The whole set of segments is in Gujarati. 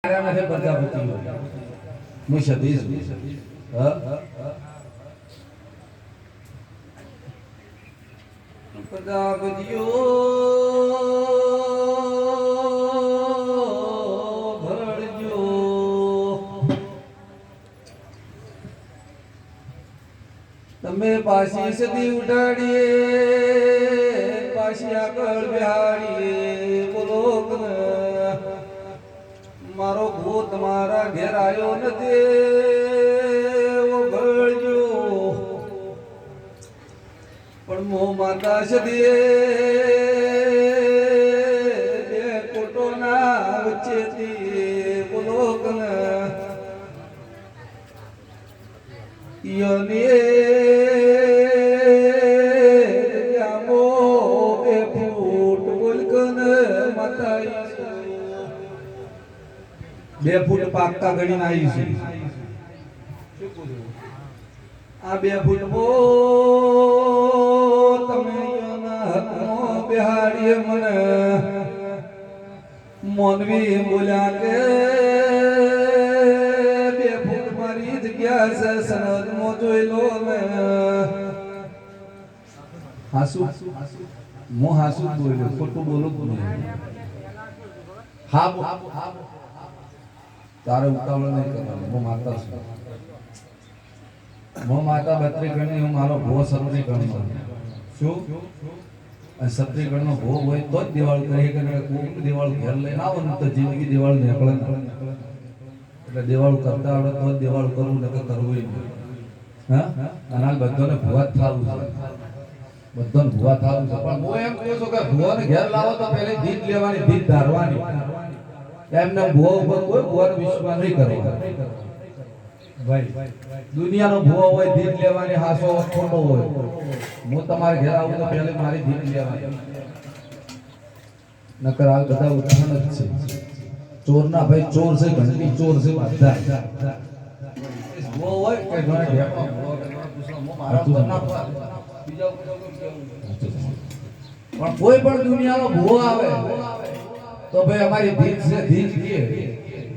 માર્યા નથી પ્રજાપતિ હું સતીશ પ્રજાપતિઓ ભરજો તમે પાછી સદી ઉડાડીએ પાછી આગળ બિહાડીએ બોલો મારો ભૂત મારા ઘેર આવ્યો નથી ઓ ભરજો પણ મો માતા સદીએ બે કોટોના વચ્ચેથી બોલો યને જામો બે ફૂટ બોલકન માતા બે ફૂટ પાક્કા ગણીને આવી છે આ બે ફૂટ બો તમે બિહાડીએ મને મોનવી બોલ્યા કે બે ફૂટ મારી જગ્યા છે સનદ મો જોઈ લો ને હાસુ મો હાસુ બોલ્યો ખોટું બોલું હા તારે ઉતાવળ નહીં કરવાનું હું માતા છું હું માતા બત્રી ગણી હું મારો ભો સત્રી ગણી શું અને સત્રી ગણનો ભો હોય તો જ દિવાળ કરી કે કોઈક દિવાળ ઘેર લઈને આવો ને તો જિંદગી દિવાળ નીકળે એટલે દિવાળ કરતા આવડે તો જ દિવાળ કરવું ને કરવું નહીં હા અને આ બધાને ભૂવા જ થવું છે બધાને ભૂવા થવું છે પણ હું એમ કહું છું કે ભૂવાને ઘેર લાવો તો પહેલી જીત લેવાની જીત ધારવાની એમને ભૂવા ઉપર કોઈ ભૂવાનો વિશ્વાસ નહીં કરવાનો ભાઈ દુનિયાનો ભૂવો હોય જીત લેવાની હાસો ખોટો હોય હું તમારે ઘેર આવું તો પહેલે મારી જીત લેવાની નકર આ બધા ઉઠાણ જ છે ચોરના ભાઈ ચોર છે ઘંટી ચોર છે બધા ભૂવો હોય કે ઘણા ઘેર પણ કોઈ પણ દુનિયાનો ભૂવો આવે તો ભાઈ અમારી ધીજ છે ધીજ કે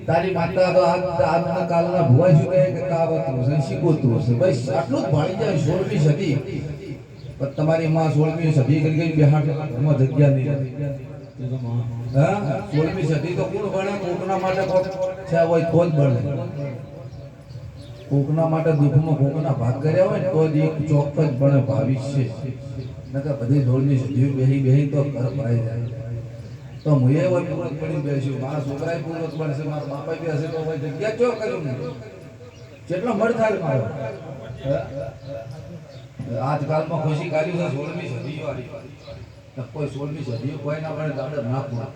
તારી માતા તો આજના કાલના ભુવા શું કહે કે કાવતરું છે શીખોતરું છે ભાઈ આટલું જ ભણી જાય 16મી સદી પણ તમારી માં 16મી સદી કરી ગઈ બિહાર એમાં જગ્યા નહીં હા 16મી સદી તો કોણ ભણે કોકના માટે છે હોય તો જ ભણે કોકના માટે દુઃખમાં કોકના ભાગ કર્યા હોય તો જ એક ચોક્કસ ભણે ભવિષ્ય નકર બધી 16મી સદી બેહી તો ઘર ભરાઈ જાય તો મુએ હોય પૂરત પડી બેસ્યું મારા છોકરાએ પૂરત બનશે મારા બાપા બી હશે તો ભાઈ જગ્યા ચો કર્યું ને કેટલો મર થાય મારો આજકાલમાં ખુશી કાઢી છે 16મી સદી વાળી કોઈ 16મી સદી કોઈ ના પડે દાડે ના પૂરા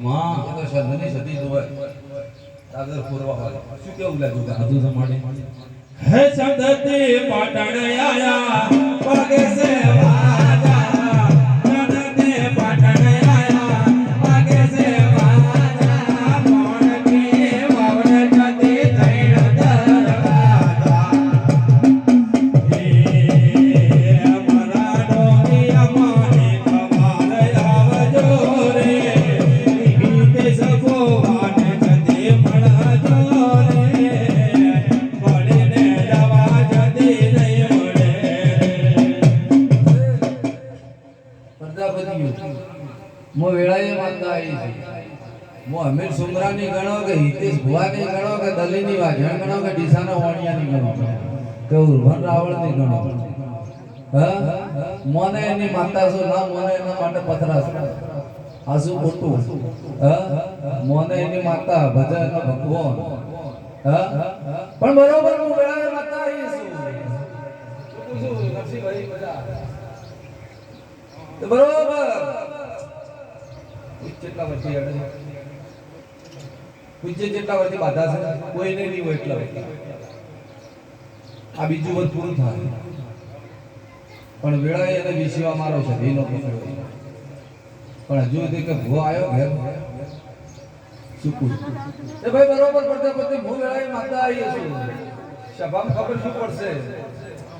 માં એ તો સંધની સદી જોવાય દાદર પૂરવા હોય શું કેવું લાગ્યું કે હજુ સમાડે હે સંધતી પાટણ આયા પગે સે વાજા મો વેળાએ માતા આવી છે મો અમીર સુમરાની ગણો કે હિતેશ ભુવાની ગણો કે દલીની વાજણ ગણો કે ડીસાના વાણિયાની ગણો કે ઉર્વન રાવળની ગણો હા મોને એની માતા છો ના મોને એના માટે પથરા છે આસુ ખોટું હા મોને એની માતા ભજન ભગવાન હા પણ બરોબર હું વેળાએ માતા આવી છું નરસિંહભાઈ બધા બરોબર કેટલા વર્ષથી અડે પૂજ્ય જેટલા વર્ષથી બાધા છે કોઈને નહીં હોય એટલા આ બીજું વર્ષ પૂરું થાય પણ વેળાએ એને વિસીવા મારો છે એનો પકડો પણ હજુ સુધી કે ભૂ આવ્યો ઘેર ચૂકું એ ભાઈ બરોબર પ્રજાપતિ ભૂ વેળાએ માતા આવી છે સભામાં ખબર શું પડશે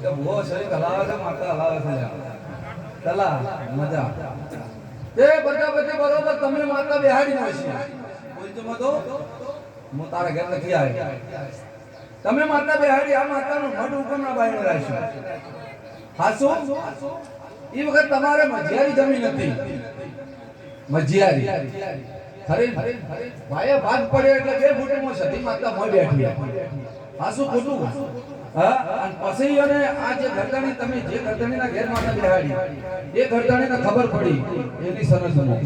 કે ભૂ શરીર હલાવે છે માતા હલાવે છે તલા મજા એ પ્રજાપતિ બરોબર તમે માતા બેહાડી નાખી બોલજો મતો હું તારા ઘર નથી આવ્યો. તમે માતા બેહાડી આ માતાનું મઢ ઉપરના બાયણે રાખ્યું. હાસુ એ વખત તમારે મજિયારી જમી નથી. મજિયારી ખરે ભાઈએ ભાગ પડ્યો એટલે 2 ફૂટમાં સતી માતા મોય બેઠી. હાસુ ખોટું? હા. અને પછી એને આ જે ગરદણી તમે જે ગરદણીના ઘેર માતા બેહાડી એ ગરદણીને ખબર પડી એની સરસમાં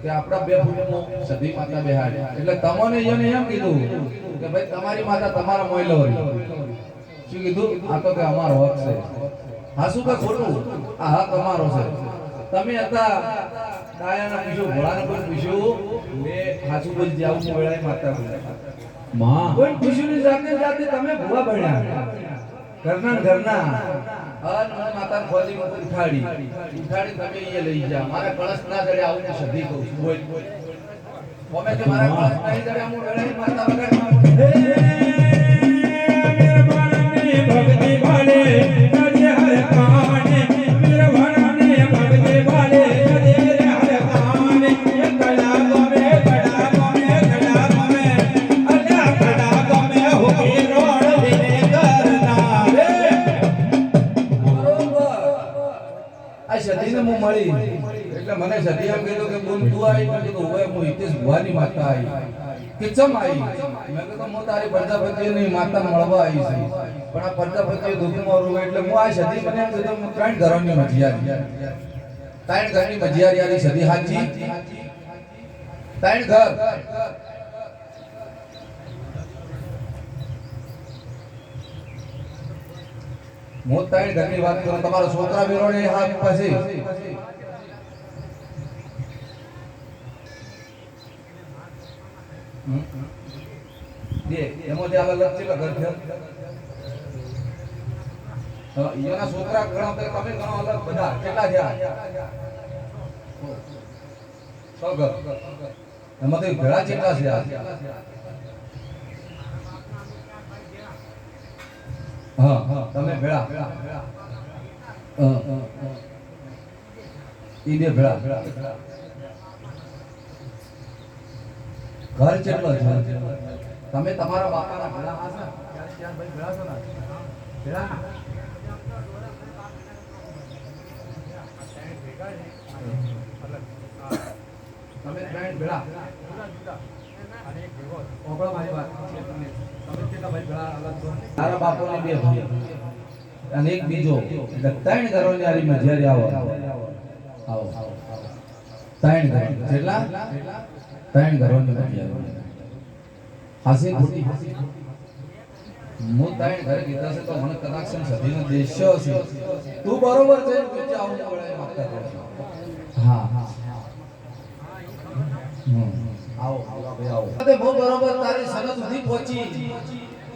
કે આપણા 2 ફૂટમાં સતી માતા બેહાડી એટલે તમને એને એમ કીધું કે ભાઈ તમારી માતા તમારા મોયલો હોય. શું કીધું? આ તો કે અમારો હક છે. હાસુ કે ખોટું? આ હક અમારો છે. તમે હતા દાયાના પૂછ્યું, ભોળાને કોઈ પૂછ્યું મે હાસુ બોલ જાવું મોળાએ માતા માં કોઈ પૂછ્યું ની જાતે તમે ભૂવા બન્યા ઘરના અને મને માતા ખોલી ઉઠાડી તમે અહીંયા લઈ જા. મારા કળશ ના જડે આવું ને સધી કહું છું. બોલ તમે કે મારા કળશ નહીં જડે હું વેળાની માતા વગર ભક્તિ ભાલે નજે હર કાને વીર ભરાને ભક્તિ ભાલે નજે હર કાને કડા ગમે અલ્યા કડા ગમે હોકે રોડ દિને કરના રે. બરોબર આ સતીને હું મળી એટલે મને સતી એમ કીધું કે બોલ તું આવી. મેં કીધું હવે હું હિતેશ ભુવાની માતા આવી. કે ચમ આવી? મેં કીધું હું તારી પ્રજાપતિની માતા મળવા આવી છું. પણ આ પ્રજાપતિએ દુઃખમાં રોવે એટલે હું આ સતી મને એમ કીધું હું 3 ઘરોની મજિયારી 3 ઘરની મજિયારી આલી સતી હાજી 3 ઘર. હું 3 ઘરની વાત કરું. તમારો છોકરા વિરોડે હાથ પાસે એમાંથી આગળ કેટલા ઘર છે? એના છોકરા ગણો તો તમે ગણો અલગ બધા કેટલા થયા? 6 ઘર. એમાંથી ભેળા કેટલા છે? હા તમે ભેળા ઈ બે ભેળા ઘર કેટલો છે? તમે તમારા બાપાના ભેળા હશો? ત્યાં ભાઈ ભેળા છો ને? ભેળા તમે 3 ભેળા અને એક ભેગો ઓગળો મારી વાત. તમે કેટલા ભાઈ ભેળા અલગ છો? તારા બાપોને 2 ભાઈ અને એક બીજો એટલે 3 ઘરોની આરી મજિયારી આવો 3 ઘર કેટલા? 3 ઘરોની મજિયારી. હાસી ખોટી? હું 3 ઘરે કીધા છે તો મને કનેક્શન સધીનો દેશ્યો છે. તું બરોબર છે કે આવું બોલાય માગતા રહેજો. હા આવો ભાઈ આવો. તે બહુ બરોબર તારી સનદ સુધી પહોંચી,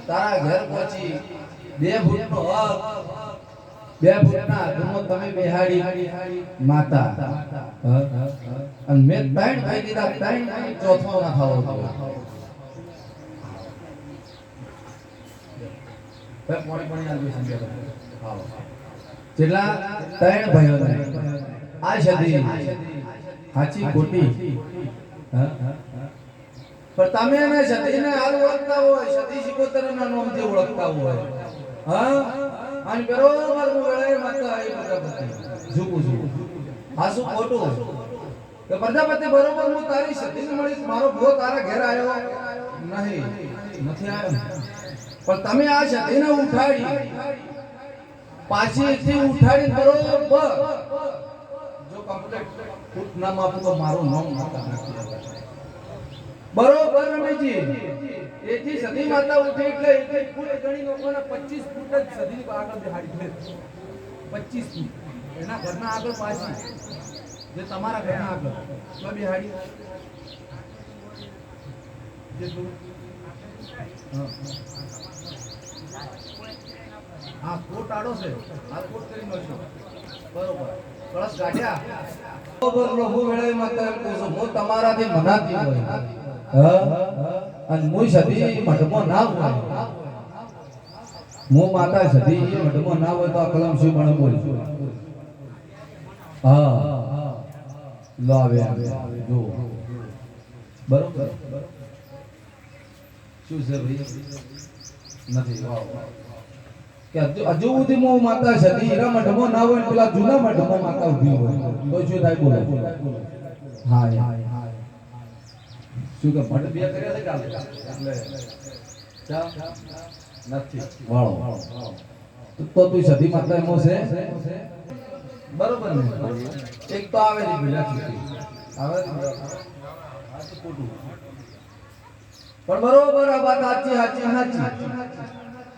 તારા ઘર પહોંચી. 2 ફૂટનો હક 2 ફૂટના આધુનો તમે બેહાડી માતા. અને મેં 3 ભાઈ દીધા 3 ચોથો ના થાવો જોઈએ. પાણી આવી સંજય આવો. જેટલા 3 ભાઈઓ આ સદી સાચી ખોટી? પણ તમે એને સતીને હાલ ઓળખતા હોય, સતી સિકોતરના નામથી ઓળખતા હોય. હા અને બરોબર હું વેળાએ માતા આવી પ્રજાપતિ ઝૂકું હાસુ ખોટું? કે પ્રજાપતિ બરોબર હું તારી સતીને મળી મારો ભો તારા ઘેર આવ્યો નથી આવ્યો. પણ તમે આ સતીને ઉઠાડી પાછી એથી ઉઠાડી બરોબર જો કમ્પ્લીટ ફૂટ ના માપું તો મારું નામ માતા નાખી બરોબર રમેશજી. એથી સતી માતા ઉઠે એટલે 1 ફૂટ ગણી લોકોને 25 ફૂટ જ સદી આગળ બેહાડી દે. 25 ફૂટ એના ઘરના આગળ પાછી જે તમારા ઘરના આગળ તો બેહાડી જેટલું હા કોટ આડો છે. આ કોટ કરી મળશો બરોબર. કળશ ગાઢ્યા બરોબર. પ્રભુ વેળાએ માતા એમ કહું છું હું તમારાથી મનાતી હોય અને હું સદી મઠમાં ના હોય. હું માતા સદી મઠમાં ના હોય તો આ કલમ શું બને બોલ. હા લો આવે જો બરોબર. શું છે ભાઈ નથી વાવ કે હજુ સુધી મો માતા સતી હીરા મઢમાં ના હોય ને પેલા જૂના મઢમાં માતા ઊભી હોય તો શું થાય બોલો હા શું કે મઢ બે કર્યા છે કાલે એટલે ચા નથી વાળો તો તું સતી માતા એમો છે બરોબર ને એક તો આવે છે ભીલા ચૂકી આવે આ તો ખોટું પણ બરોબર આ વાત સાચી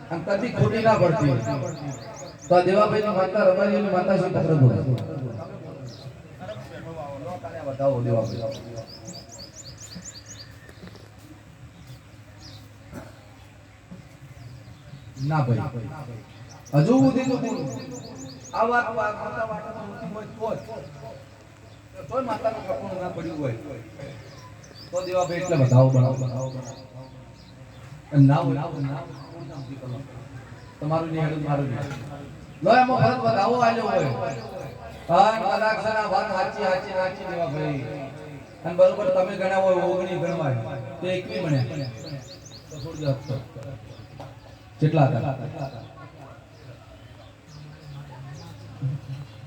આમ કદી ખોટી ના પડતી તો આ દેવાભાઈની માતા રબારીની માતા શું પકડ બોલે બતાવો દેવાભાઈ ના ભાઈ હજુ સુધી તો આ વાત માતા વાતમાં હોય તોય માતાનું કપડું ના પડ્યું હોય તો દેવાભાઈ એટલે બતાવો બનાવો ના હોય તમારું નહીં હેડું મારું નહીં લો એમાં ફરક બતાવો આલ્યો હોય અને કદાક્ષના વાત સાચી દેવાભાઈ અને બરોબર તમે ગણ્યા હોય 19 ગણવાય તો 21 બન્યા તો છોડી દો કેટલા હતા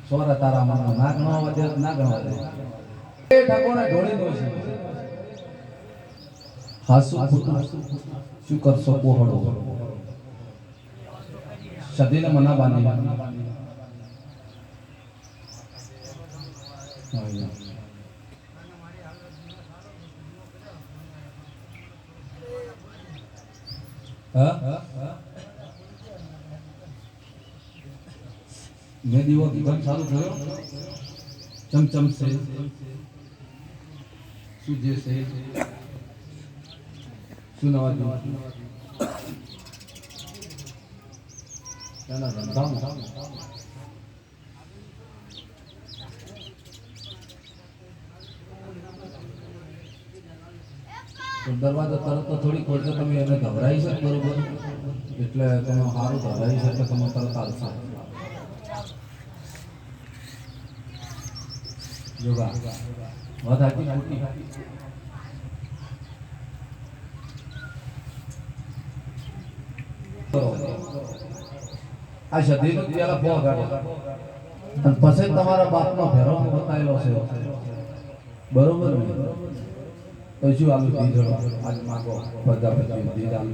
સોરા તારા મનમાં ના ગણવા દે ના ગણવા દે એ ઠાકોરને ઢોળી દો છે હાસુ શું કરશો કોહડો સદીને મના બાંધી મેં દીવો ગીધમ ચાલુ થયો ચમચમ છે શું જે છે શું નવા દરવાજો તરત તો થોડી ખોટો તમે એને ગભરાઈ છે બરોબર એટલે તમે સારું ગભરાઈ છે એટલે તમે તરત આવશે યોગા વાત આખી ખોટી આ સદીનો પેલા ફો ગાડો અને પછી તમારા બાપનો ફેરો બતાવેલો છે બરોબર ને તો શું આલુ દીધો આજ માગો પ્રજાપતિ દીધ આલુ